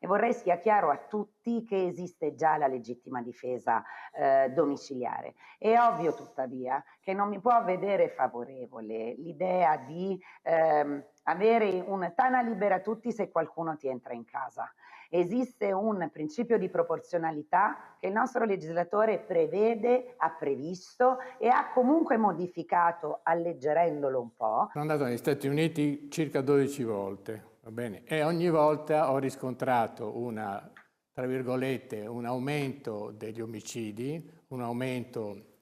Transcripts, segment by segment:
e vorrei sia chiaro a tutti che esiste già la legittima difesa domiciliare. È ovvio tuttavia che non mi può vedere favorevole l'idea di avere un tana libera tutti se qualcuno ti entra in casa. Esiste un principio di proporzionalità che il nostro legislatore prevede, ha previsto e ha comunque modificato alleggerendolo un po'. Sono andato negli Stati Uniti circa 12 volte, va bene? E ogni volta ho riscontrato tra virgolette, un aumento degli omicidi, un aumento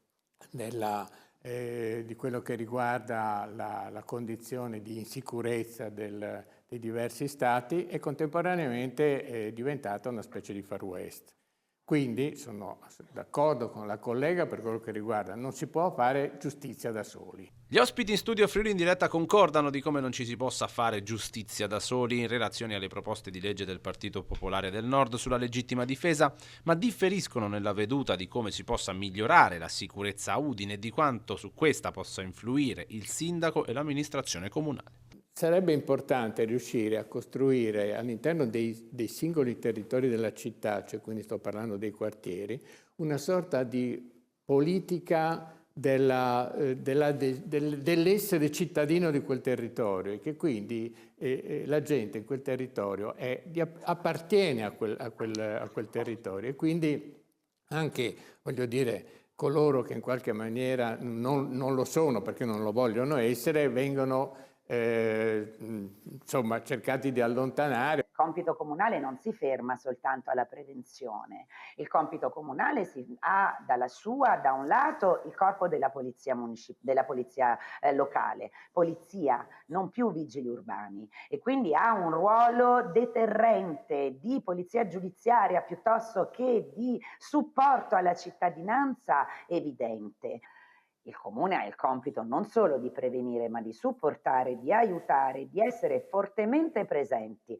di quello che riguarda la condizione di insicurezza dei diversi stati e contemporaneamente è diventata una specie di Far West. Quindi sono d'accordo con la collega per quello che riguarda, non si può fare giustizia da soli. Gli ospiti in studio Friuli in diretta concordano di come non ci si possa fare giustizia da soli in relazione alle proposte di legge del Partito Popolare del Nord sulla legittima difesa, ma differiscono nella veduta di come si possa migliorare la sicurezza a Udine e di quanto su questa possa influire il sindaco e l'amministrazione comunale. Sarebbe importante riuscire a costruire all'interno dei singoli territori della città, cioè quindi sto parlando dei quartieri, una sorta di politica dell'essere cittadino di quel territorio e che quindi la gente in quel territorio appartiene a quel territorio e quindi anche, voglio dire, coloro che in qualche maniera non lo sono perché non lo vogliono essere, vengono insomma cercati di allontanare. Il compito comunale non si ferma soltanto alla prevenzione, il compito comunale ha da un lato il corpo della polizia, locale, polizia, non più vigili urbani, e quindi ha un ruolo deterrente di polizia giudiziaria piuttosto che di supporto alla cittadinanza evidente. Il comune ha il compito non solo di prevenire, ma di supportare, di aiutare, di essere fortemente presenti